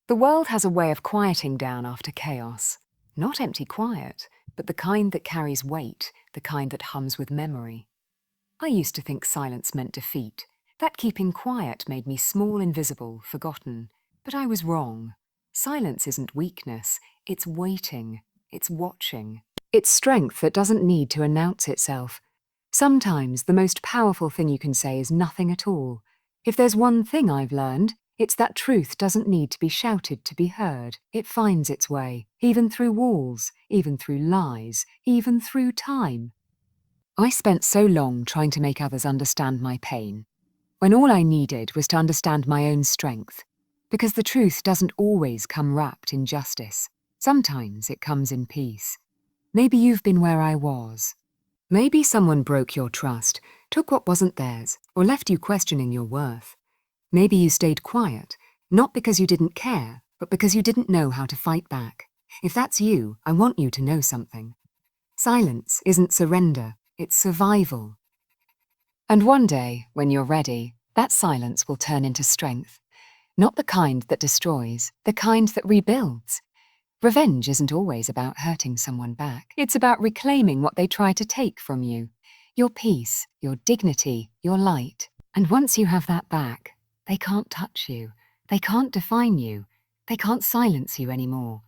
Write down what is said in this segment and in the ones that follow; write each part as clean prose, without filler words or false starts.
The world has a way of quieting down after chaos. Not empty quiet, but the kind that carries weight, the kind that hums with memory. I used to think silence meant defeat, that keeping quiet made me small, invisible, forgotten. But I was wrong. Silence isn't weakness, it's waiting, it's watching. It's strength that doesn't need to announce itself. Sometimes the most powerful thing you can say is nothing at all. If there's one thing I've learned, it's that truth doesn't need to be shouted to be heard. It finds its way, even through walls, even through lies, even through time. I spent so long trying to make others understand my pain, when all I needed was to understand my own strength. Because the truth doesn't always come wrapped in justice. Sometimes it comes in peace. Maybe you've been where I was. Maybe someone broke your trust, took what wasn't theirs, or left you questioning your worth. Maybe you stayed quiet, not because you didn't care, but because you didn't know how to fight back. If that's you, I want you to know something. Silence isn't surrender, it's survival. And one day, when you're ready, that silence will turn into strength. Not the kind that destroys, the kind that rebuilds. Revenge isn't always about hurting someone back. It's about reclaiming what they try to take from you. Your peace, your dignity, your light. And once you have that back, they can't touch you. They can't define you. They can't silence you anymore.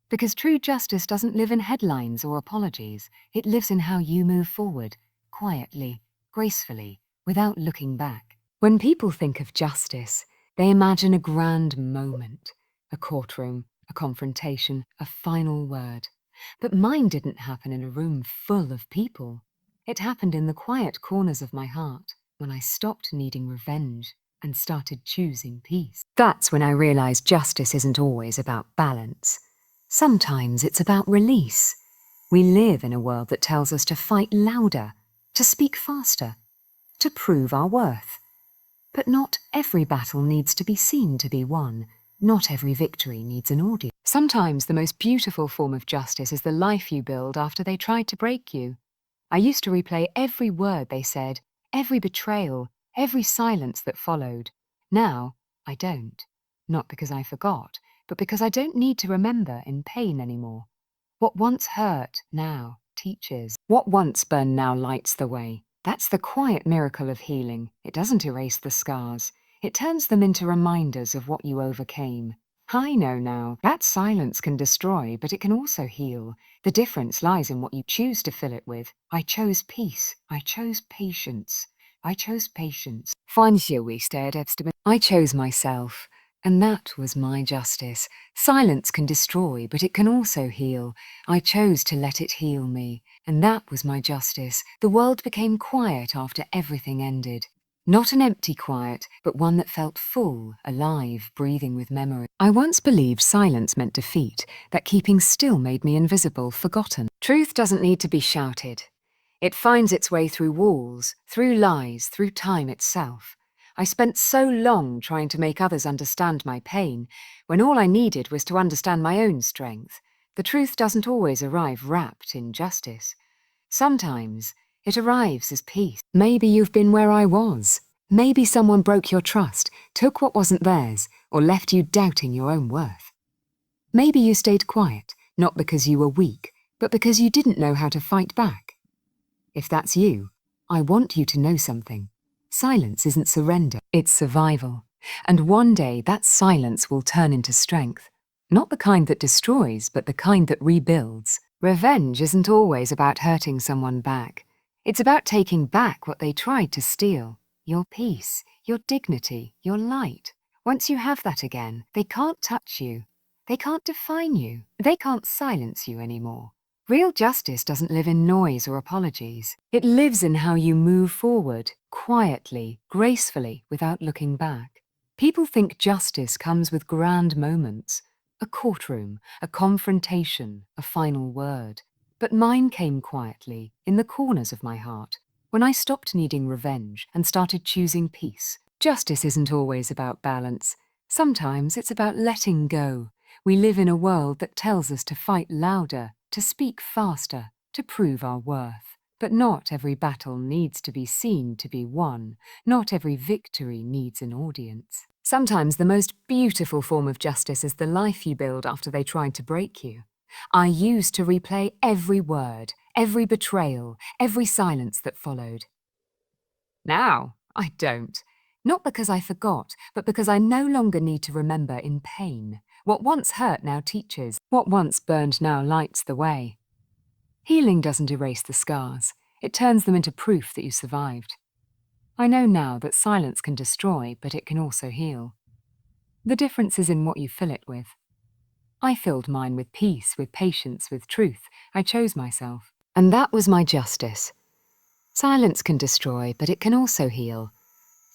Because true justice doesn't live in headlines or apologies. It lives in how you move forward, quietly, gracefully, without looking back. When people think of justice, they imagine a grand moment, a courtroom, a confrontation, a final word. But mine didn't happen in a room full of people. It happened in the quiet corners of my heart, when I stopped needing revenge and started choosing peace. That's when I realized justice isn't always about balance. Sometimes it's about release. We live in a world that tells us to fight louder, to speak faster, to prove our worth. But not every battle needs to be seen to be won. Not every victory needs an audience. Sometimes the most beautiful form of justice is the life you build after they tried to break you. I used to replay every word they said, every betrayal, every silence that followed. Now, I don't. Not because I forgot, but because I don't need to remember in pain anymore. What once hurt now teaches. What once burned now lights the way. That's the quiet miracle of healing. It doesn't erase the scars. It turns them into reminders of what you overcame. I know now, that silence can destroy, but it can also heal. The difference lies in what you choose to fill it with. I chose peace. I chose patience. I chose patience. I chose myself. And that was my justice. Silence can destroy, but it can also heal. I chose to let it heal me. And that was my justice. The world became quiet after everything ended. Not an empty quiet, but one that felt full, alive, breathing with memory. I once believed silence meant defeat, that keeping still made me invisible, forgotten. Truth doesn't need to be shouted. It finds its way through walls, through lies, through time itself. I spent so long trying to make others understand my pain, when all I needed was to understand my own strength. The truth doesn't always arrive wrapped in justice. Sometimes it arrives as peace. Maybe you've been where I was. Maybe someone broke your trust, took what wasn't theirs, or left you doubting your own worth. Maybe you stayed quiet, not because you were weak, but because you didn't know how to fight back. If that's you, I want you to know something. Silence isn't surrender, it's survival. And one day that silence will turn into strength. Not the kind that destroys, but the kind that rebuilds. Revenge isn't always about hurting someone back. It's about taking back what they tried to steal. Your peace, your dignity, your light. Once you have that again, they can't touch you. They can't define you. They can't silence you anymore. Real justice doesn't live in noise or apologies. It lives in how you move forward, quietly, gracefully, without looking back. People think justice comes with grand moments. A courtroom, a confrontation, a final word. But mine came quietly, in the corners of my heart, when I stopped needing revenge and started choosing peace. Justice isn't always about balance. Sometimes it's about letting go. We live in a world that tells us to fight louder, to speak faster, to prove our worth. But not every battle needs to be seen to be won. Not every victory needs an audience. Sometimes the most beautiful form of justice is the life you build after they tried to break you. I used to replay every word, every betrayal, every silence that followed. Now, I don't. Not because I forgot, but because I no longer need to remember in pain. What once hurt now teaches. What once burned now lights the way. Healing doesn't erase the scars. It turns them into proof that you survived. I know now that silence can destroy, but it can also heal. The difference is in what you fill it with. I filled mine with peace, with patience, with truth. I chose myself. And that was my justice. Silence can destroy, but it can also heal.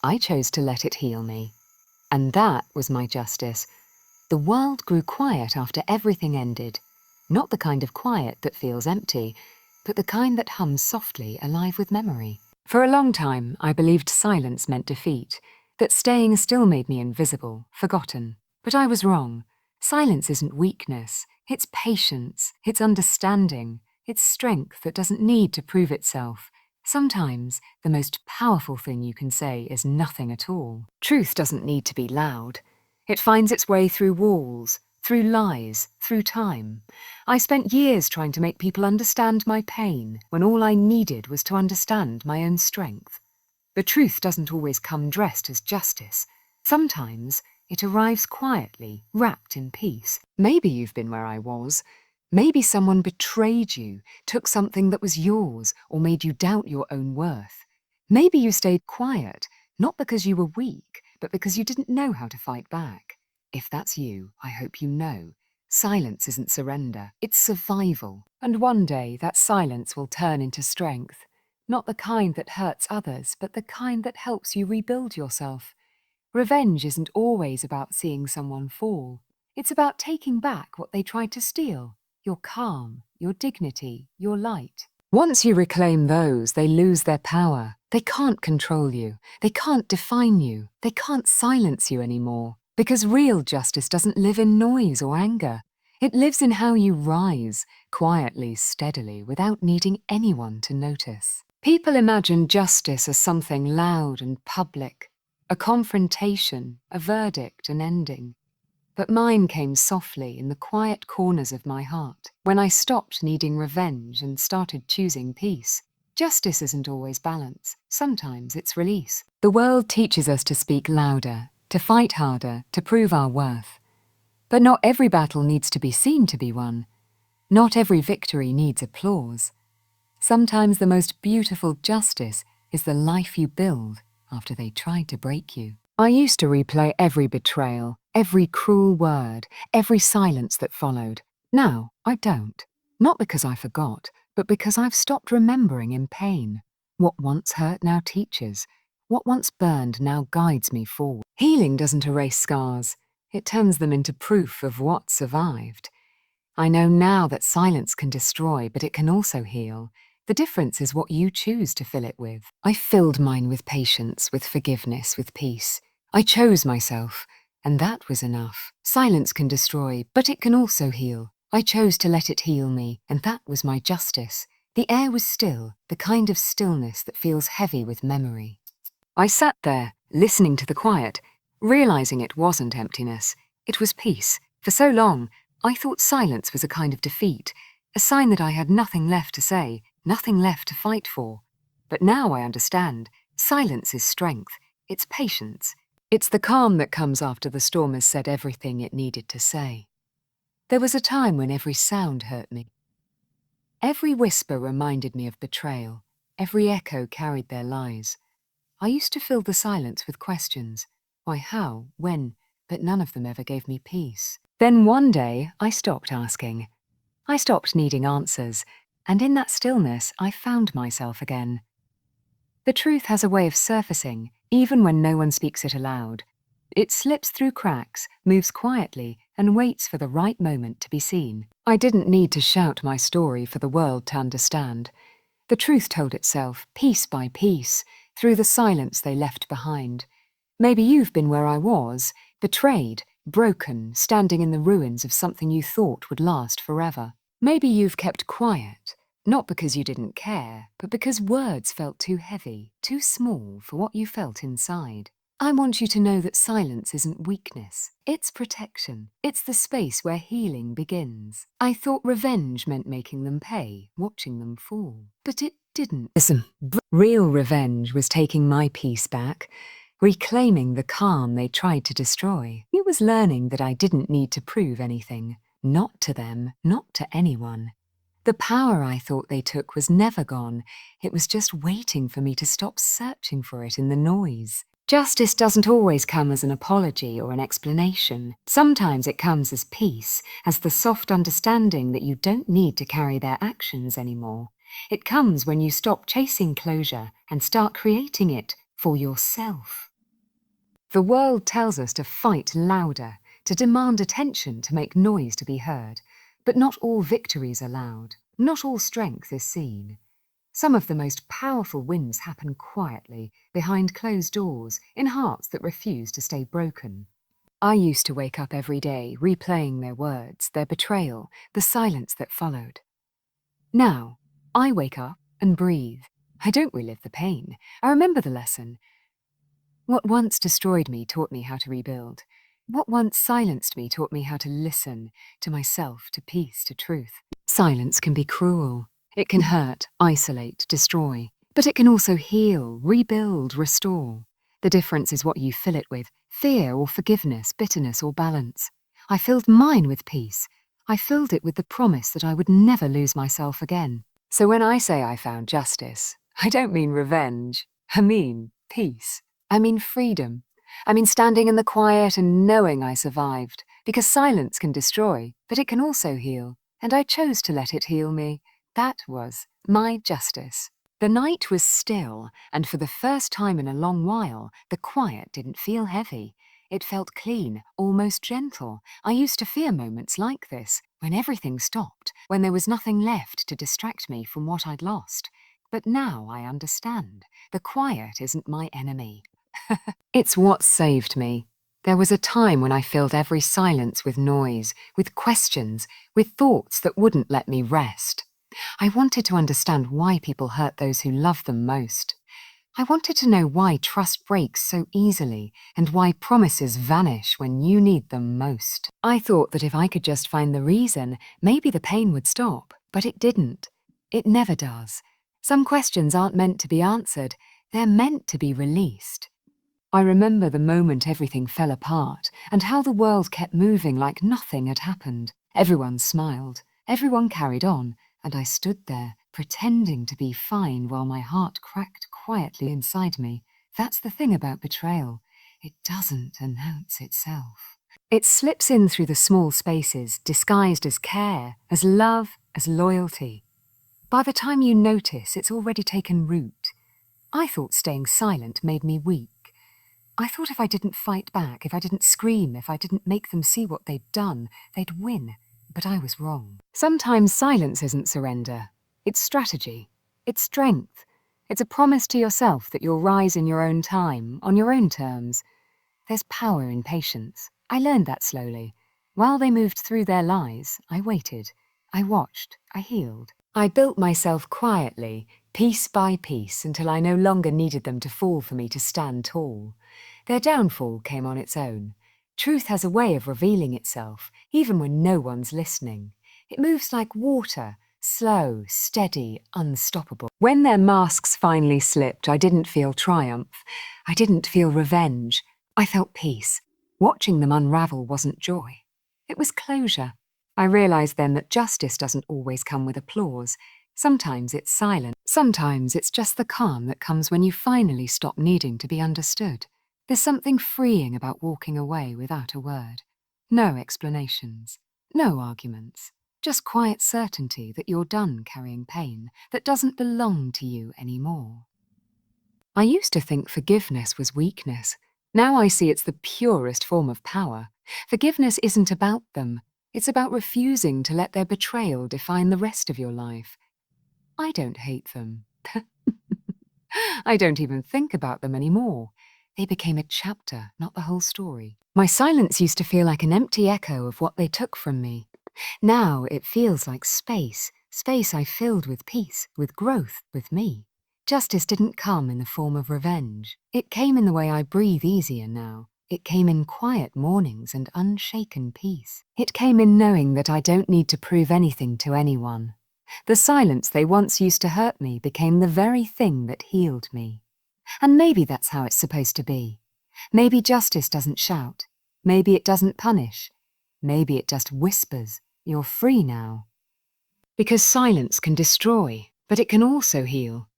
I chose to let it heal me. And that was my justice. The world grew quiet after everything ended. Not the kind of quiet that feels empty, but the kind that hums softly, alive with memory. For a long time, I believed silence meant defeat, that staying still made me invisible, forgotten. But I was wrong. Silence isn't weakness. It's patience. It's understanding. It's strength that doesn't need to prove itself. Sometimes, the most powerful thing you can say is nothing at all. Truth doesn't need to be loud. It finds its way through walls, through lies, through time. I spent years trying to make people understand my pain when all I needed was to understand my own strength. The truth doesn't always come dressed as justice. Sometimes it arrives quietly, wrapped in peace. Maybe you've been where I was. Maybe someone betrayed you, took something that was yours, or made you doubt your own worth. Maybe you stayed quiet, not because you were weak, but because you didn't know how to fight back. If that's you, I hope you know. Silence isn't surrender, it's survival. And one day that silence will turn into strength. Not the kind that hurts others, but the kind that helps you rebuild yourself. Revenge isn't always about seeing someone fall. It's about taking back what they tried to steal. Your calm, your dignity, your light. Once you reclaim those, they lose their power. They can't control you. They can't define you. They can't silence you anymore. Because real justice doesn't live in noise or anger. It lives in how you rise, quietly, steadily, without needing anyone to notice. People imagine justice as something loud and public, a confrontation, a verdict, an ending. But mine came softly in the quiet corners of my heart, when I stopped needing revenge and started choosing peace. Justice isn't always balance. Sometimes it's release. The world teaches us to speak louder, to fight harder, to prove our worth. But not every battle needs to be seen to be won. Not every victory needs applause. Sometimes the most beautiful justice is the life you build after they tried to break you. I used to replay every betrayal, every cruel word, every silence that followed. Now, I don't. Not because I forgot, but because I've stopped remembering in pain. What once hurt now teaches. What once burned now guides me forward. Healing doesn't erase scars. It turns them into proof of what survived. I know now that silence can destroy, but it can also heal. The difference is what you choose to fill it with. I filled mine with patience, with forgiveness, with peace. I chose myself, and that was enough. Silence can destroy, but it can also heal. I chose to let it heal me, and that was my justice. The air was still, the kind of stillness that feels heavy with memory. I sat there, listening to the quiet, realizing it wasn't emptiness. It was peace. For so long, I thought silence was a kind of defeat, a sign that I had nothing left to say, nothing left to fight for. But now I understand. Silence is strength. It's patience. It's the calm that comes after the storm has said everything it needed to say. There was a time when every sound hurt me. Every whisper reminded me of betrayal. Every echo carried their lies. I used to fill the silence with questions. Why, how, when, but none of them ever gave me peace. Then one day, I stopped asking. I stopped needing answers, and in that stillness, I found myself again. The truth has a way of surfacing, even when no one speaks it aloud. It slips through cracks, moves quietly, and waits for the right moment to be seen. I didn't need to shout my story for the world to understand. The truth told itself, piece by piece, through the silence they left behind. Maybe you've been where I was, betrayed, broken, standing in the ruins of something you thought would last forever. Maybe you've kept quiet, not because you didn't care, but because words felt too heavy, too small for what you felt inside. I want you to know that silence isn't weakness. It's protection. It's the space where healing begins. I thought revenge meant making them pay, watching them fall. But it didn't. Listen, real revenge was taking my peace back, reclaiming the calm they tried to destroy. It was learning that I didn't need to prove anything. Not to them, not to anyone. The power I thought they took was never gone. It was just waiting for me to stop searching for it in the noise. Justice doesn't always come as an apology or an explanation. Sometimes it comes as peace, as the soft understanding that you don't need to carry their actions anymore. It comes when you stop chasing closure and start creating it for yourself. The world tells us to fight louder, to demand attention, to make noise to be heard. But not all victories are loud. Not all strength is seen. Some of the most powerful wins happen quietly, behind closed doors, in hearts that refuse to stay broken. I used to wake up every day, replaying their words, their betrayal, the silence that followed. Now, I wake up and breathe. I don't relive the pain. I remember the lesson. What once destroyed me taught me how to rebuild. What once silenced me taught me how to listen, to myself, to peace, to truth. Silence can be cruel. It can hurt, isolate, destroy. But it can also heal, rebuild, restore. The difference is what you fill it with, fear or forgiveness, bitterness or balance. I filled mine with peace. I filled it with the promise that I would never lose myself again. So when I say I found justice, I don't mean revenge. I mean peace. I mean freedom. I mean standing in the quiet and knowing I survived. Because silence can destroy, but it can also heal. And I chose to let it heal me. That was my justice. The night was still, and for the first time in a long while, the quiet didn't feel heavy. It felt clean, almost gentle. I used to fear moments like this, when everything stopped, when there was nothing left to distract me from what I'd lost. But now I understand. The quiet isn't my enemy. It's what saved me. There was a time when I filled every silence with noise, with questions, with thoughts that wouldn't let me rest. I wanted to understand why people hurt those who love them most. I wanted to know why trust breaks so easily and why promises vanish when you need them most. I thought that if I could just find the reason, maybe the pain would stop, but it didn't. It never does. Some questions aren't meant to be answered, they're meant to be released. I remember the moment everything fell apart and how the world kept moving like nothing had happened. Everyone smiled, everyone carried on, and I stood there, pretending to be fine while my heart cracked quietly inside me. That's the thing about betrayal. It doesn't announce itself. It slips in through the small spaces, disguised as care, as love, as loyalty. By the time you notice, it's already taken root. I thought staying silent made me weak. I thought if I didn't fight back, if I didn't scream, if I didn't make them see what they'd done, they'd win. But I was wrong. Sometimes silence isn't surrender. It's strategy. It's strength. It's a promise to yourself that you'll rise in your own time, on your own terms. There's power in patience. I learned that slowly. While they moved through their lies, I waited. I watched. I healed. I built myself quietly, piece by piece, until I no longer needed them to fall for me to stand tall. Their downfall came on its own. Truth has a way of revealing itself, even when no one's listening. It moves like water, slow, steady, unstoppable. When their masks finally slipped, I didn't feel triumph. I didn't feel revenge. I felt peace. Watching them unravel wasn't joy. It was closure. I realized then that justice doesn't always come with applause. Sometimes it's silent. Sometimes it's just the calm that comes when you finally stop needing to be understood. There's something freeing about walking away without a word. No explanations. No arguments. Just quiet certainty that you're done carrying pain that doesn't belong to you anymore. I used to think forgiveness was weakness. Now I see it's the purest form of power. Forgiveness isn't about them. It's about refusing to let their betrayal define the rest of your life. I don't hate them. I don't even think about them anymore. They became a chapter, not the whole story. My silence used to feel like an empty echo of what they took from me. Now it feels like space I filled with peace, with growth, with me. Justice didn't come in the form of revenge. It came in the way I breathe easier now. It came in quiet mornings and unshaken peace. It came in knowing that I don't need to prove anything to anyone. The silence they once used to hurt me became the very thing that healed me. And maybe that's how it's supposed to be. Maybe justice doesn't shout. Maybe it doesn't punish. Maybe it just whispers, "You're free now." Because silence can destroy, but it can also heal.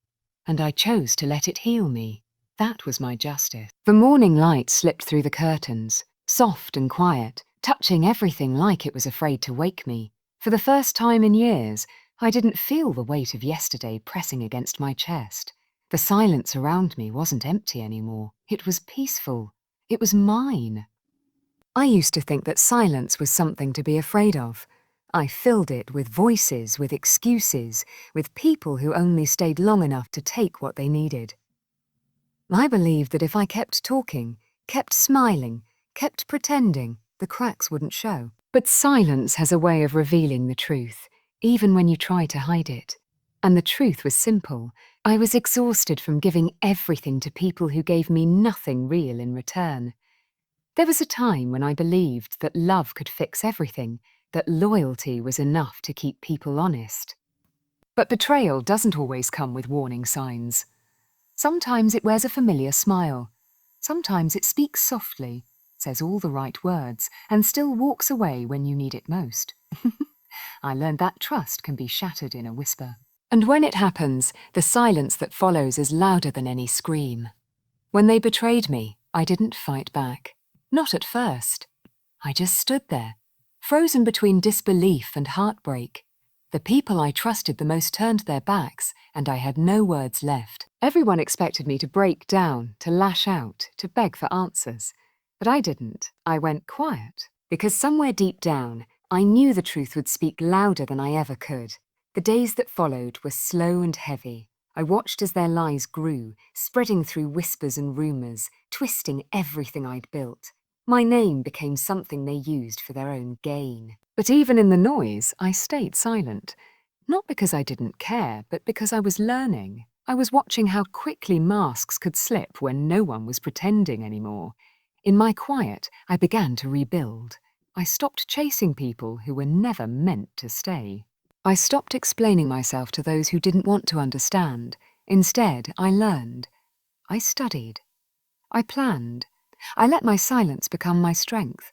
And I chose to let it heal me. That was my justice. The morning light slipped through the curtains, soft and quiet, touching everything like it was afraid to wake me. For the first time in years, I didn't feel the weight of yesterday pressing against my chest. The silence around me wasn't empty anymore. It was peaceful. It was mine. I used to think that silence was something to be afraid of. I filled it with voices, with excuses, with people who only stayed long enough to take what they needed. I believed that if I kept talking, kept smiling, kept pretending, the cracks wouldn't show. But silence has a way of revealing the truth, even when you try to hide it. And the truth was simple. I was exhausted from giving everything to people who gave me nothing real in return. There was a time when I believed that love could fix everything, that loyalty was enough to keep people honest. But betrayal doesn't always come with warning signs. Sometimes it wears a familiar smile. Sometimes it speaks softly, says all the right words, and still walks away when you need it most. I learned that trust can be shattered in a whisper. And when it happens, the silence that follows is louder than any scream. When they betrayed me, I didn't fight back. Not at first. I just stood there, frozen between disbelief and heartbreak. The people I trusted the most turned their backs, and I had no words left. Everyone expected me to break down, to lash out, to beg for answers. But I didn't. I went quiet. Because somewhere deep down, I knew the truth would speak louder than I ever could. The days that followed were slow and heavy. I watched as their lies grew, spreading through whispers and rumours, twisting everything I'd built. My name became something they used for their own gain. But even in the noise, I stayed silent. Not because I didn't care, but because I was learning. I was watching how quickly masks could slip when no one was pretending anymore. In my quiet, I began to rebuild. I stopped chasing people who were never meant to stay. I stopped explaining myself to those who didn't want to understand. Instead, I learned. I studied. I planned. I let my silence become my strength.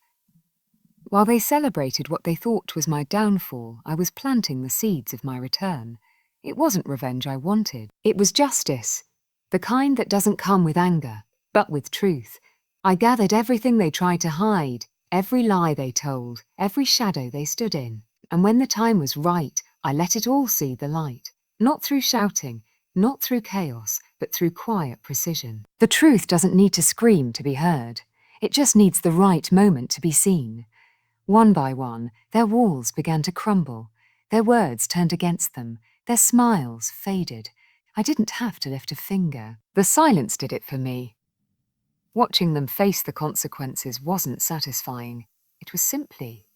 While they celebrated what they thought was my downfall, I was planting the seeds of my return. It wasn't revenge I wanted. It was justice. The kind that doesn't come with anger, but with truth. I gathered everything they tried to hide, every lie they told, every shadow they stood in. And when the time was right, I let it all see the light. Not through shouting, not through chaos, but through quiet precision. The truth doesn't need to scream to be heard. It just needs the right moment to be seen. One by one, their walls began to crumble. Their words turned against them. Their smiles faded. I didn't have to lift a finger. The silence did it for me. Watching them face the consequences wasn't satisfying. It was simply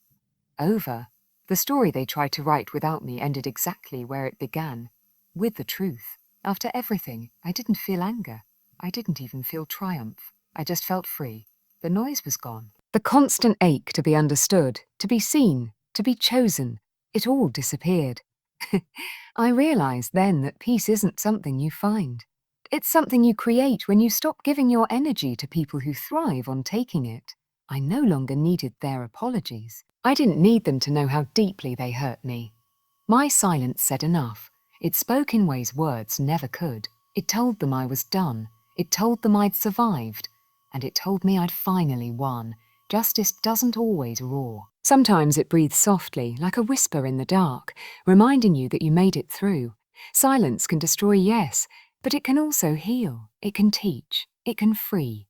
over. The story they tried to write without me ended exactly where it began, with the truth. After everything, I didn't feel anger. I didn't even feel triumph. I just felt free. The noise was gone. The constant ache to be understood, to be seen, to be chosen, it all disappeared. I realized then that peace isn't something you find. It's something you create when you stop giving your energy to people who thrive on taking it. I no longer needed their apologies. I didn't need them to know how deeply they hurt me. My silence said enough. It spoke in ways words never could. It told them I was done. It told them I'd survived. And it told me I'd finally won. Justice doesn't always roar. Sometimes it breathes softly, like a whisper in the dark, reminding you that you made it through. Silence can destroy, yes, but it can also heal. It can teach. It can free.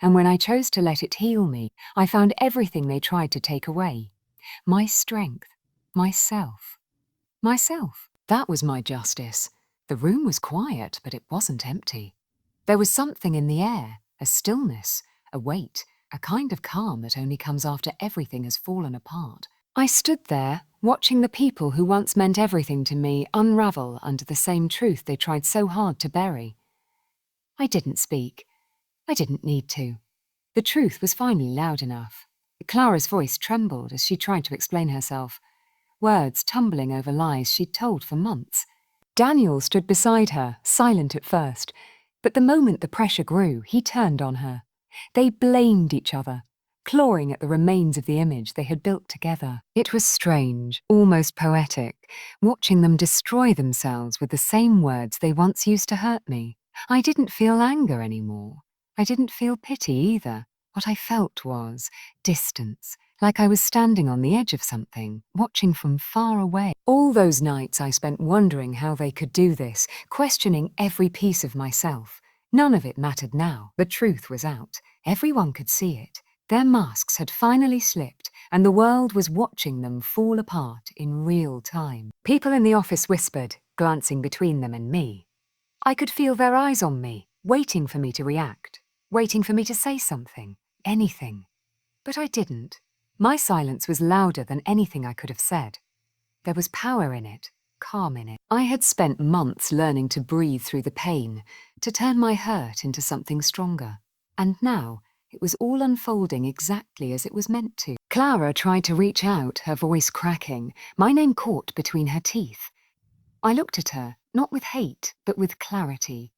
And when I chose to let it heal me, I found everything they tried to take away. My strength. Myself. Myself. That was my justice. The room was quiet, but it wasn't empty. There was something in the air, a stillness, a weight, a kind of calm that only comes after everything has fallen apart. I stood there, watching the people who once meant everything to me unravel under the same truth they tried so hard to bury. I didn't speak. I didn't need to. The truth was finally loud enough. Clara's voice trembled as she tried to explain herself, words tumbling over lies she'd told for months. Daniel stood beside her, silent at first, but the moment the pressure grew, he turned on her. They blamed each other, clawing at the remains of the image they had built together. It was strange, almost poetic, watching them destroy themselves with the same words they once used to hurt me. I didn't feel anger anymore. I didn't feel pity either. What I felt was distance, like I was standing on the edge of something, watching from far away. All those nights I spent wondering how they could do this, questioning every piece of myself. None of it mattered now. The truth was out. Everyone could see it. Their masks had finally slipped, and the world was watching them fall apart in real time. People in the office whispered, glancing between them and me. I could feel their eyes on me, waiting for me to react, waiting for me to say something, anything. But I didn't. My silence was louder than anything I could have said. There was power in it, calm in it. I had spent months learning to breathe through the pain, to turn my hurt into something stronger. And now, it was all unfolding exactly as it was meant to. Clara tried to reach out, her voice cracking, my name caught between her teeth. I looked at her, not with hate, but with clarity.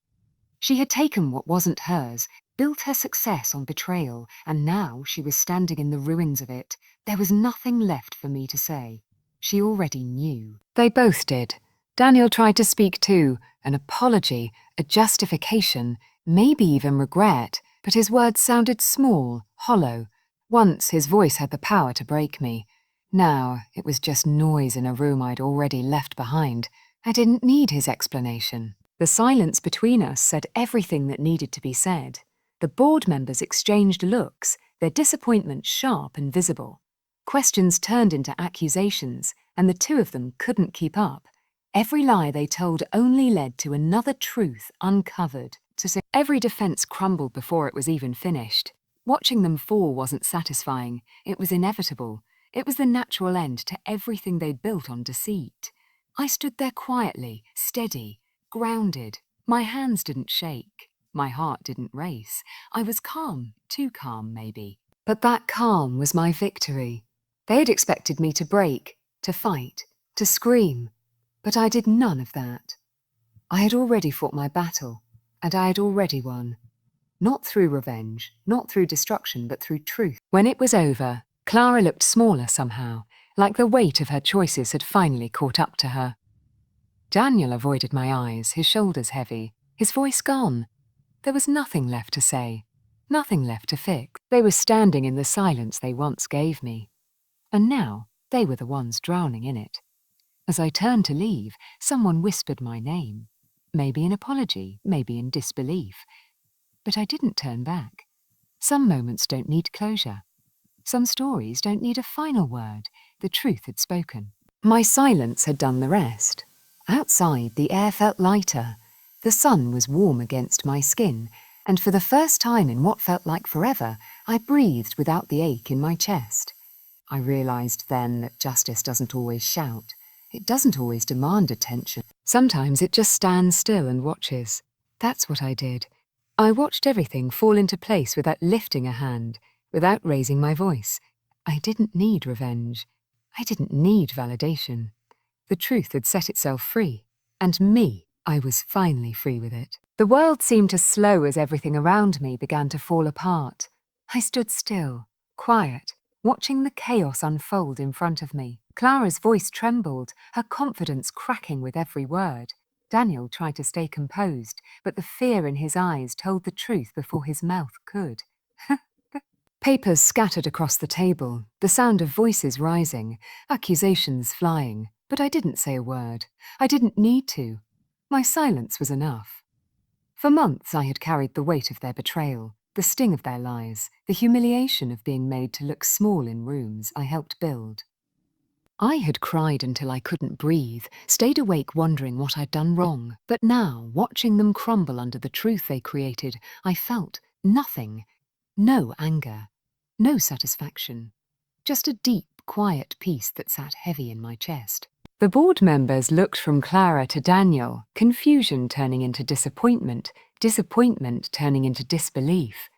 She had taken what wasn't hers, built her success on betrayal, and now she was standing in the ruins of it. There was nothing left for me to say. She already knew. They both did. Daniel tried to speak too, an apology, a justification, maybe even regret, but his words sounded small, hollow. Once his voice had the power to break me. Now it was just noise in a room I'd already left behind. I didn't need his explanation. The silence between us said everything that needed to be said. The board members exchanged looks, their disappointment sharp and visible. Questions turned into accusations, and the two of them couldn't keep up. Every lie they told only led to another truth uncovered. Every defense crumbled before it was even finished. Watching them fall wasn't satisfying. It was inevitable. It was the natural end to everything they'd built on deceit. I stood there quietly, steady, grounded. My hands didn't shake. My heart didn't race. I was calm, too calm maybe. But that calm was my victory. They had expected me to break, to fight, to scream. But I did none of that. I had already fought my battle, and I had already won. Not through revenge, not through destruction, but through truth. When it was over, Clara looked smaller somehow, like the weight of her choices had finally caught up to her. Daniel avoided my eyes, his shoulders heavy, his voice gone. There was nothing left to say, nothing left to fix. They were standing in the silence they once gave me. And now they were the ones drowning in it. As I turned to leave, someone whispered my name. Maybe in apology, maybe in disbelief. But I didn't turn back. Some moments don't need closure. Some stories don't need a final word. The truth had spoken. My silence had done the rest. Outside, the air felt lighter. The sun was warm against my skin, and for the first time in what felt like forever, I breathed without the ache in my chest. I realized then that justice doesn't always shout. It doesn't always demand attention. Sometimes it just stands still and watches. That's what I did. I watched everything fall into place without lifting a hand, without raising my voice. I didn't need revenge. I didn't need validation. The truth had set itself free, and I was finally free with it. The world seemed to slow as everything around me began to fall apart. I stood still, quiet, watching the chaos unfold in front of me. Clara's voice trembled, her confidence cracking with every word. Daniel tried to stay composed, but the fear in his eyes told the truth before his mouth could. Papers scattered across the table, the sound of voices rising, accusations flying, but I didn't say a word. I didn't need to. My silence was enough. For months I had carried the weight of their betrayal, the sting of their lies, the humiliation of being made to look small in rooms I helped build. I had cried until I couldn't breathe, stayed awake wondering what I'd done wrong. But now, watching them crumble under the truth they created, I felt nothing. No anger, no satisfaction, just a deep, quiet peace that sat heavy in my chest. The board members looked from Clara to Daniel, confusion turning into disappointment, disappointment turning into disbelief.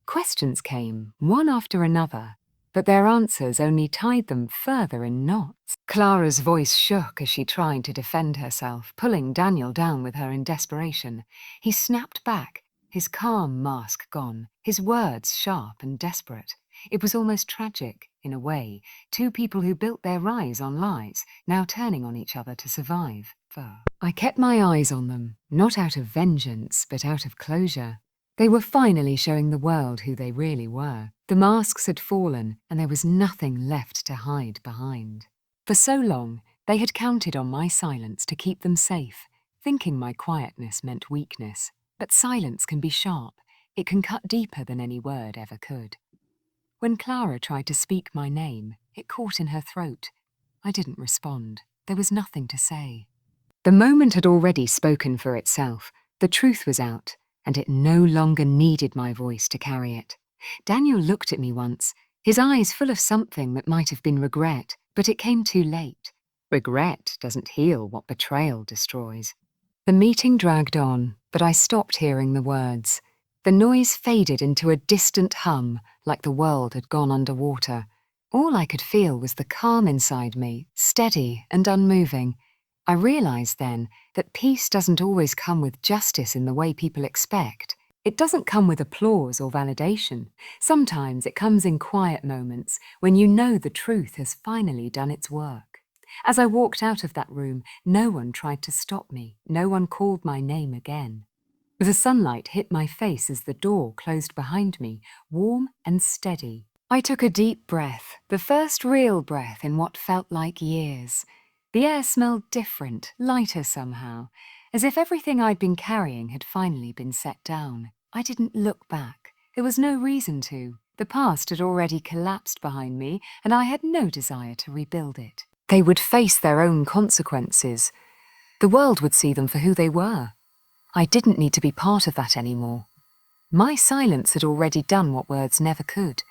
Questions came, one after another, but their answers only tied them further in knots. Clara's voice shook as she tried to defend herself, pulling Daniel down with her in desperation. He snapped back, his calm mask gone, his words sharp and desperate. It was almost tragic, in a way, two people who built their rise on lies, now turning on each other to survive. I kept my eyes on them, not out of vengeance, but out of closure. They were finally showing the world who they really were. The masks had fallen, and there was nothing left to hide behind. For so long, they had counted on my silence to keep them safe, thinking my quietness meant weakness. But silence can be sharp. It can cut deeper than any word ever could. When Clara tried to speak my name, it caught in her throat. I didn't respond. There was nothing to say. The moment had already spoken for itself. The truth was out, and it no longer needed my voice to carry it. Daniel looked at me once, his eyes full of something that might have been regret, but it came too late. Regret doesn't heal what betrayal destroys. The meeting dragged on, but I stopped hearing the words. The noise faded into a distant hum, like the world had gone underwater. All I could feel was the calm inside me, steady and unmoving. I realized then that peace doesn't always come with justice in the way people expect. It doesn't come with applause or validation. Sometimes it comes in quiet moments when you know the truth has finally done its work. As I walked out of that room, no one tried to stop me. No one called my name again. The sunlight hit my face as the door closed behind me, warm and steady. I took a deep breath, the first real breath in what felt like years. The air smelled different, lighter somehow, as if everything I'd been carrying had finally been set down. I didn't look back. There was no reason to. The past had already collapsed behind me, and I had no desire to rebuild it. They would face their own consequences. The world would see them for who they were. I didn't need to be part of that anymore. My silence had already done what words never could.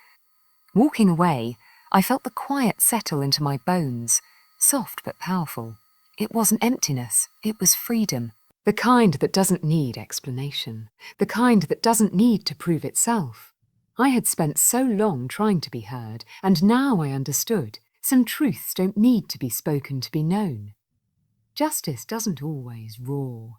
Walking away, I felt the quiet settle into my bones, soft but powerful. It wasn't emptiness, it was freedom. The kind that doesn't need explanation, the kind that doesn't need to prove itself. I had spent so long trying to be heard, and now I understood. Some truths don't need to be spoken to be known. Justice doesn't always roar.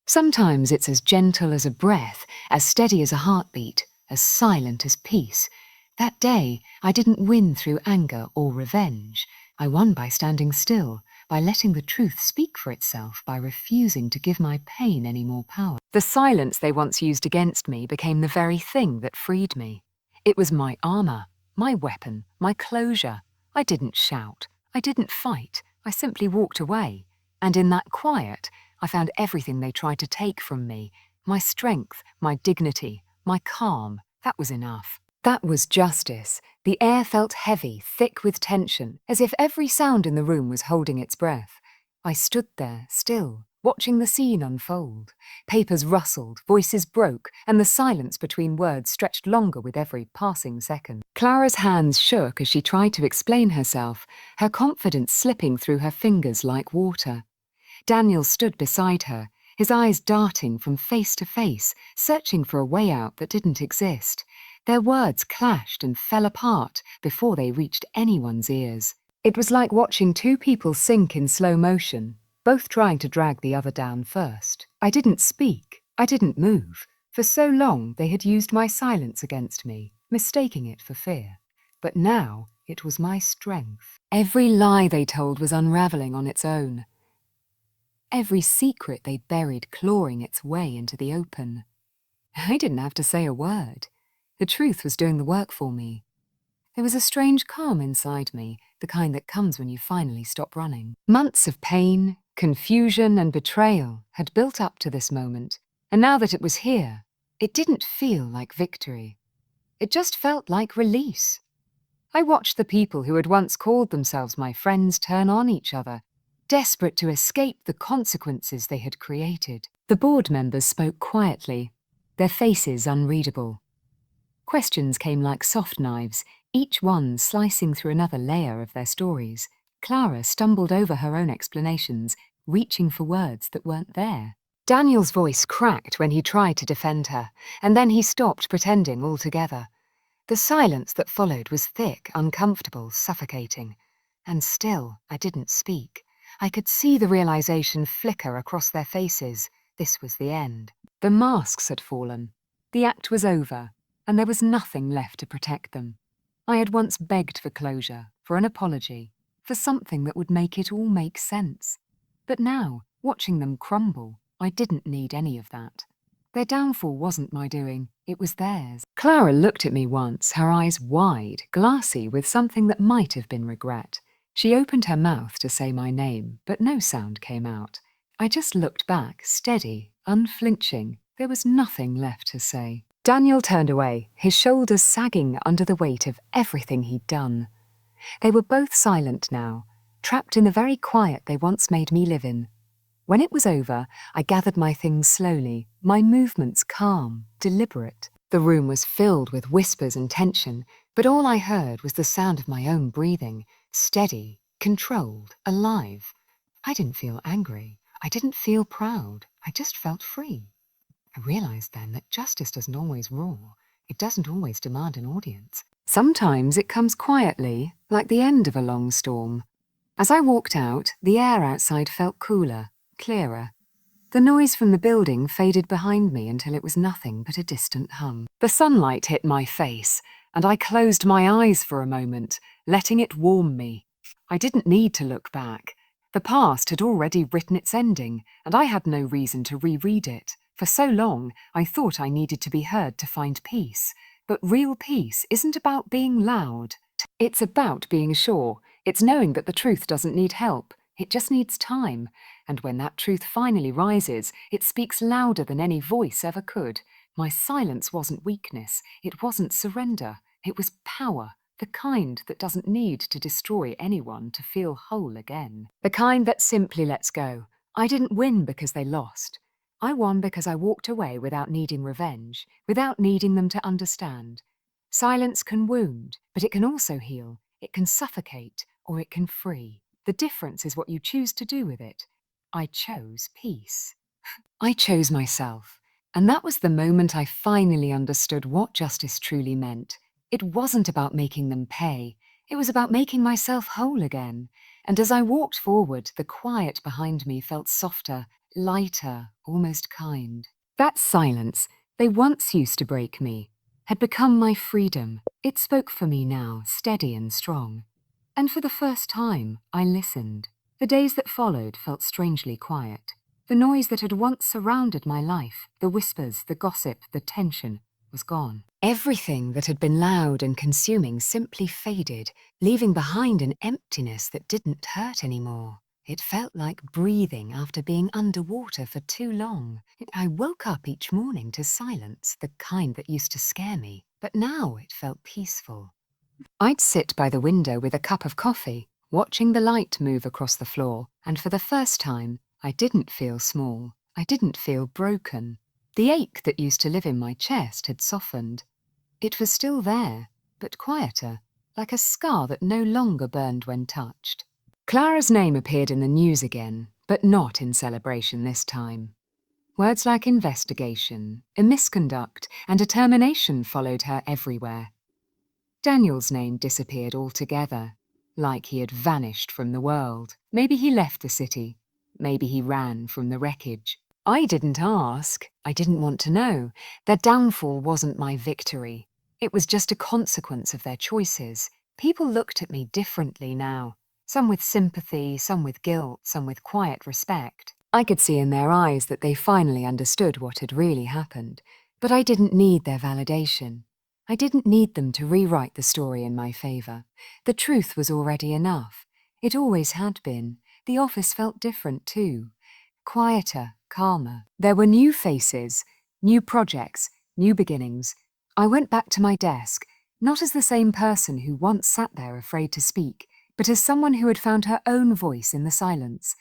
Sometimes it's as gentle as a breath, as steady as a heartbeat, as silent as peace. That day, I didn't win through anger or revenge. I won by standing still, by letting the truth speak for itself, by refusing to give my pain any more power. The silence they once used against me became the very thing that freed me. It was my armor, my weapon, my closure. I didn't shout. I didn't fight. I simply walked away. And in that quiet, I found everything they tried to take from me. My strength, my dignity, my calm. That was enough. That was justice. The air felt heavy, thick with tension, as if every sound in the room was holding its breath. I stood there, still, watching the scene unfold. Papers rustled, voices broke, and the silence between words stretched longer with every passing second. Clara's hands shook as she tried to explain herself, her confidence slipping through her fingers like water. Daniel stood beside her, his eyes darting from face to face, searching for a way out that didn't exist. Their words clashed and fell apart before they reached anyone's ears. It was like watching two people sink in slow motion, both trying to drag the other down first. I didn't speak. I didn't move. For so long they had used my silence against me, mistaking it for fear. But now it was my strength. Every lie they told was unraveling on its own. Every secret they buried clawing its way into the open. I didn't have to say a word. The truth was doing the work for me. There was a strange calm inside me, the kind that comes when you finally stop running. Months of pain, confusion, and betrayal had built up to this moment, and now that it was here, it didn't feel like victory. It just felt like release. I watched the people who had once called themselves my friends turn on each other, desperate to escape the consequences they had created. The board members spoke quietly, their faces unreadable. Questions came like soft knives, each one slicing through another layer of their stories. Clara stumbled over her own explanations, reaching for words that weren't there. Daniel's voice cracked when he tried to defend her, and then he stopped pretending altogether. The silence that followed was thick, uncomfortable, suffocating. And still, I didn't speak. I could see the realization flicker across their faces. This was the end. The masks had fallen. The act was over, and there was nothing left to protect them. I had once begged for closure, for an apology, for something that would make it all make sense. But now, watching them crumble, I didn't need any of that. Their downfall wasn't my doing, it was theirs. Clara looked at me once, her eyes wide, glassy with something that might have been regret. She opened her mouth to say my name, but no sound came out. I just looked back, steady, unflinching. There was nothing left to say. Daniel turned away, his shoulders sagging under the weight of everything he'd done. They were both silent now, trapped in the very quiet they once made me live in. When it was over, I gathered my things slowly, my movements calm, deliberate. The room was filled with whispers and tension, but all I heard was the sound of my own breathing, steady, controlled, alive. I didn't feel angry. I didn't feel proud. I just felt free. I realized then that justice doesn't always roar. It doesn't always demand an audience. Sometimes it comes quietly, like the end of a long storm. As I walked out, the air outside felt cooler, clearer. The noise from the building faded behind me until it was nothing but a distant hum. The sunlight hit my face, and I closed my eyes for a moment, letting it warm me. I didn't need to look back. The past had already written its ending, and I had no reason to reread it. For so long, I thought I needed to be heard to find peace. But real peace isn't about being loud. It's about being sure. It's knowing that the truth doesn't need help. It just needs time. And when that truth finally rises, it speaks louder than any voice ever could. My silence wasn't weakness. It wasn't surrender. It was power. The kind that doesn't need to destroy anyone to feel whole again. The kind that simply lets go. I didn't win because they lost. I won because I walked away without needing revenge, without needing them to understand. Silence can wound, but it can also heal. It can suffocate, or it can free. The difference is what you choose to do with it. I chose peace. I chose myself. And that was the moment I finally understood what justice truly meant. It wasn't about making them pay. It was about making myself whole again. And as I walked forward, the quiet behind me felt softer, lighter, almost kind. That silence, they once used to break me, had become my freedom. It spoke for me now, steady and strong. And for the first time, I listened. The days that followed felt strangely quiet. The noise that had once surrounded my life, the whispers, the gossip, the tension, was gone. Everything that had been loud and consuming simply faded, leaving behind an emptiness that didn't hurt anymore. It felt like breathing after being underwater for too long. I woke up each morning to silence, the kind that used to scare me, but now it felt peaceful. I'd sit by the window with a cup of coffee, watching the light move across the floor, and for the first time, I didn't feel small. I didn't feel broken. The ache that used to live in my chest had softened. It was still there, but quieter, like a scar that no longer burned when touched. Clara's name appeared in the news again, but not in celebration this time. Words like investigation, a misconduct, and determination followed her everywhere. Daniel's name disappeared altogether, like he had vanished from the world. Maybe he left the city. Maybe he ran from the wreckage. I didn't ask. I didn't want to know. Their downfall wasn't my victory. It was just a consequence of their choices. People looked at me differently now. Some with sympathy, some with guilt, some with quiet respect. I could see in their eyes that they finally understood what had really happened. But I didn't need their validation. I didn't need them to rewrite the story in my favor. The truth was already enough. It always had been. The office felt different too. Quieter, calmer. There were new faces, new projects, new beginnings. I went back to my desk, not as the same person who once sat there afraid to speak, but as someone who had found her own voice in the silence.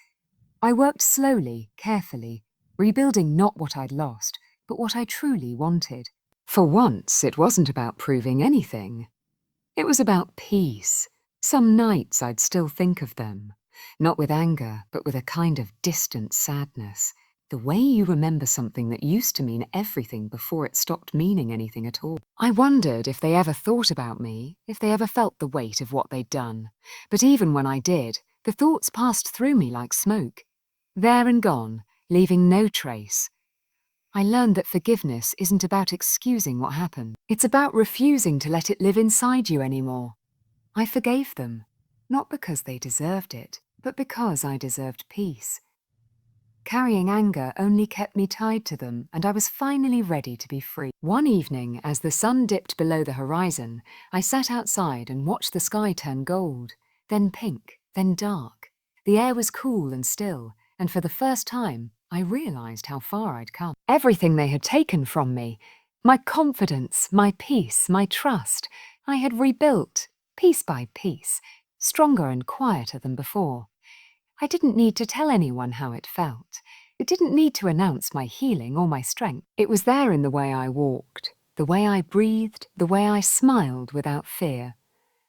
I worked slowly, carefully, rebuilding not what I'd lost, but what I truly wanted. For once, it wasn't about proving anything. It was about peace. Some nights I'd still think of them. Not with anger, but with a kind of distant sadness. The way you remember something that used to mean everything before it stopped meaning anything at all. I wondered if they ever thought about me, if they ever felt the weight of what they'd done. But even when I did, the thoughts passed through me like smoke. There and gone, leaving no trace. I learned that forgiveness isn't about excusing what happened. It's about refusing to let it live inside you anymore. I forgave them, not because they deserved it, but because I deserved peace. Carrying anger only kept me tied to them, and I was finally ready to be free. One evening, as the sun dipped below the horizon, I sat outside and watched the sky turn gold, then pink, then dark. The air was cool and still, and for the first time, I realized how far I'd come. Everything they had taken from me, my confidence, my peace, my trust, I had rebuilt, piece by piece, stronger and quieter than before. I didn't need to tell anyone how it felt. It didn't need to announce my healing or my strength. It was there in the way I walked, the way I breathed, the way I smiled without fear.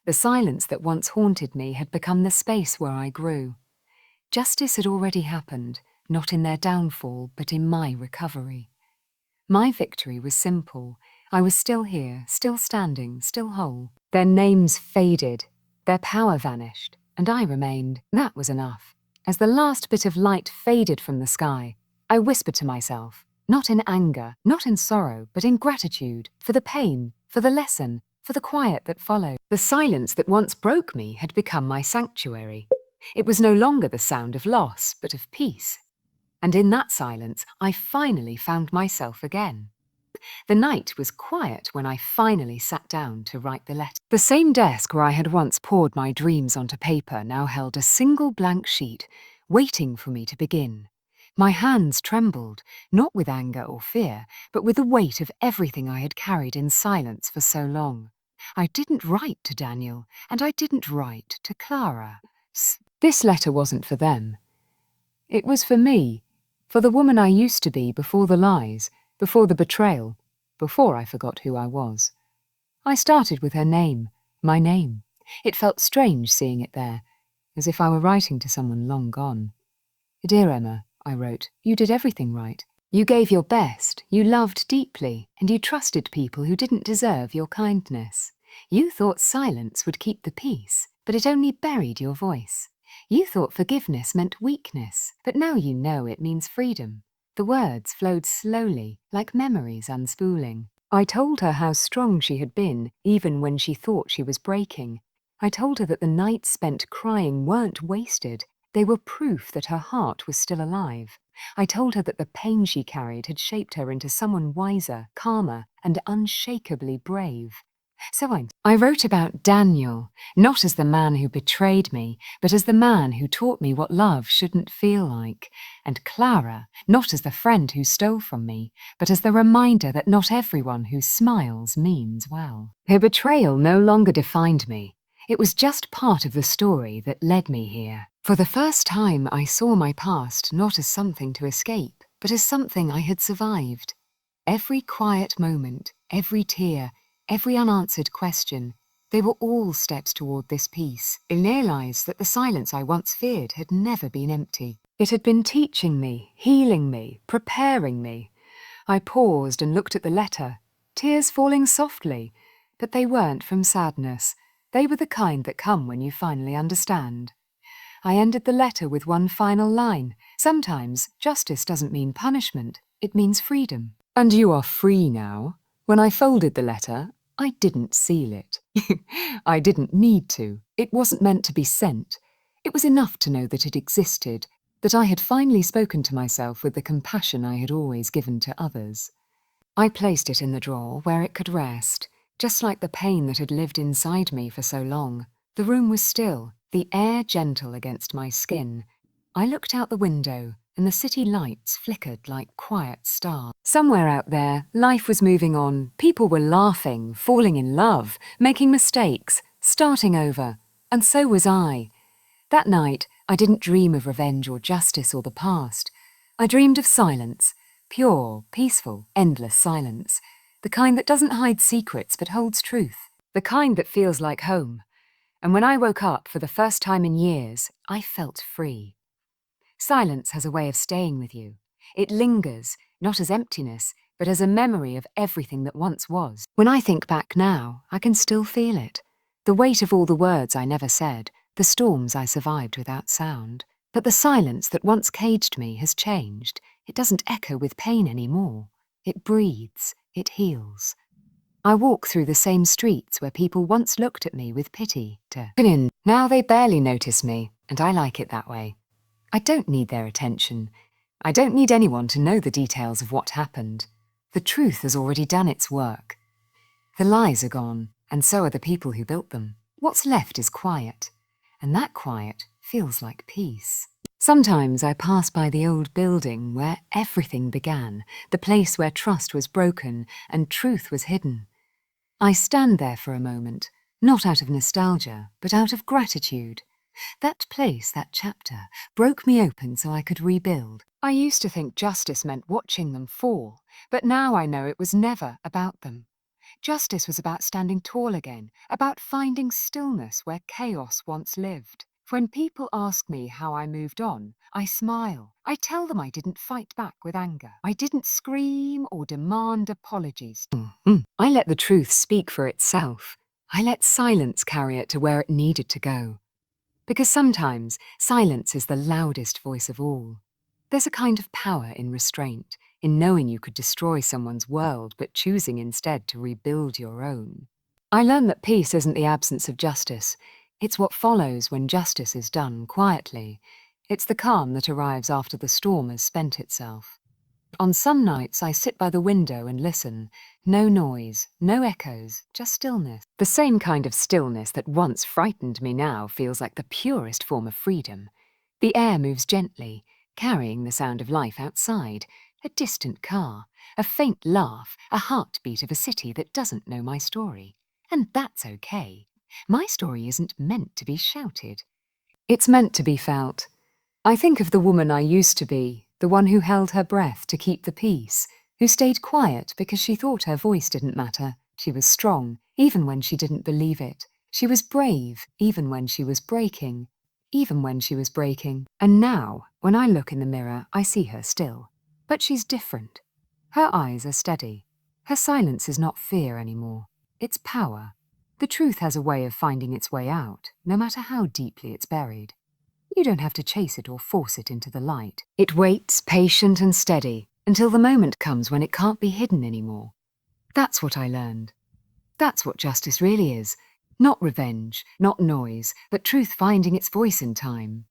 The silence that once haunted me had become the space where I grew. Justice had already happened, not in their downfall, but in my recovery. My victory was simple. I was still here, still standing, still whole. Their names faded, their power vanished, and I remained. That was enough. As the last bit of light faded from the sky, I whispered to myself, not in anger, not in sorrow, but in gratitude, for the pain, for the lesson, for the quiet that followed. The silence that once broke me had become my sanctuary. It was no longer the sound of loss, but of peace. And in that silence, I finally found myself again. The night was quiet when I finally sat down to write the letter. The same desk where I had once poured my dreams onto paper now held a single blank sheet, waiting for me to begin. My hands trembled, not with anger or fear, but with the weight of everything I had carried in silence for so long. I didn't write to Daniel, and I didn't write to Clara. This letter wasn't for them. It was for me, for the woman I used to be before the lies, before the betrayal, before I forgot who I was. I started with her name, my name. It felt strange seeing it there, as if I were writing to someone long gone. Dear Emma, I wrote, you did everything right. You gave your best, you loved deeply, and you trusted people who didn't deserve your kindness. You thought silence would keep the peace, but it only buried your voice. You thought forgiveness meant weakness, but now you know it means freedom. The words flowed slowly, like memories unspooling. I told her how strong she had been, even when she thought she was breaking. I told her that the nights spent crying weren't wasted. They were proof that her heart was still alive. I told her that the pain she carried had shaped her into someone wiser, calmer, and unshakably brave. So I wrote about Daniel, not as the man who betrayed me, but as the man who taught me what love shouldn't feel like, and Clara, not as the friend who stole from me, but as the reminder that not everyone who smiles means well. Her betrayal no longer defined me. It was just part of the story that led me here. For the first time, I saw my past not as something to escape, but as something I had survived. Every quiet moment, every tear, every unanswered question, they were all steps toward this peace. I realized that the silence I once feared had never been empty. It had been teaching me, healing me, preparing me. I paused and looked at the letter, tears falling softly, but they weren't from sadness. They were the kind that come when you finally understand. I ended the letter with one final line. Sometimes justice doesn't mean punishment, it means freedom. And you are free now. When I folded the letter, I didn't seal it. I didn't need to. It wasn't meant to be sent. It was enough to know that it existed, that I had finally spoken to myself with the compassion I had always given to others. I placed it in the drawer where it could rest, just like the pain that had lived inside me for so long. The room was still, the air gentle against my skin. I looked out the window, and the city lights flickered like quiet stars. Somewhere out there, life was moving on. People were laughing, falling in love, making mistakes, starting over. And so was I. That night, I didn't dream of revenge or justice or the past. I dreamed of silence, pure, peaceful, endless silence. The kind that doesn't hide secrets but holds truth. the kind that feels like home. And when I woke up for the first time in years, I felt free. Silence has a way of staying with you. It lingers, not as emptiness, but as a memory of everything that once was. When I think back now, I can still feel it. The weight of all the words I never said, the storms I survived without sound. But the silence that once caged me has changed. It doesn't echo with pain anymore. It breathes, it heals. I walk through the same streets where people once looked at me with pity. Now they barely notice me, and I like it that way. I don't need their attention. I don't need anyone to know the details of what happened. The truth has already done its work. The lies are gone, and so are the people who built them. What's left is quiet, and that quiet feels like peace. Sometimes I pass by the old building where everything began, the place where trust was broken and truth was hidden. I stand there for a moment, not out of nostalgia, but out of gratitude. That place, that chapter, broke me open so I could rebuild. I used to think justice meant watching them fall, but now I know it was never about them. Justice was about standing tall again, about finding stillness where chaos once lived. When people ask me how I moved on, I smile. I tell them I didn't fight back with anger. I didn't scream or demand apologies. I let the truth speak for itself. I let silence carry it to where it needed to go. Because sometimes silence is the loudest voice of all. There's a kind of power in restraint, in knowing you could destroy someone's world but choosing instead to rebuild your own. I learned that peace isn't the absence of justice. It's what follows when justice is done quietly. It's the calm that arrives after the storm has spent itself. On some nights I sit by the window and listen. No noise, no echoes, just stillness. The same kind of stillness that once frightened me now feels like the purest form of freedom. The air moves gently, carrying the sound of life outside. A distant car, a faint laugh, a heartbeat of a city that doesn't know my story. And that's okay. My story isn't meant to be shouted. It's meant to be felt. I think of the woman I used to be, the one who held her breath to keep the peace, who stayed quiet because she thought her voice didn't matter. She was strong, even when she didn't believe it. She was brave, even when she was breaking. And now, when I look in the mirror, I see her still. But she's different. Her eyes are steady. Her silence is not fear anymore. It's power. The truth has a way of finding its way out, no matter how deeply it's buried. You don't have to chase it or force it into the light. It waits, patient and steady, until the moment comes when it can't be hidden anymore. That's what I learned. That's what justice really is. Not revenge, not noise, but truth finding its voice in time.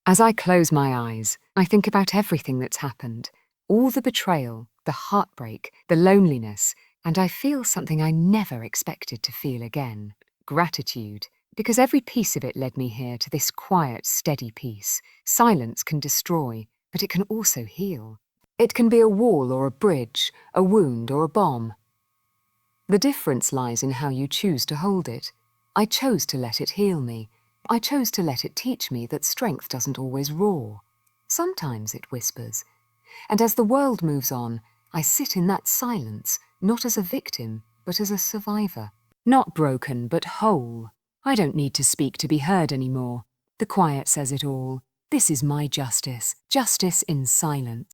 As I close my eyes, I think about everything that's happened. All the betrayal, the heartbreak, the loneliness, and I feel something I never expected to feel again. Gratitude. Because every piece of it led me here to this quiet, steady peace. Silence can destroy, but it can also heal. It can be a wall or a bridge, a wound or a bomb. The difference lies in how you choose to hold it. I chose to let it heal me. I chose to let it teach me that strength doesn't always roar. Sometimes it whispers. And as the world moves on, I sit in that silence, not as a victim, but as a survivor. Not broken, but whole. I don't need to speak to be heard anymore. The quiet says it all. This is my justice. Justice in silence.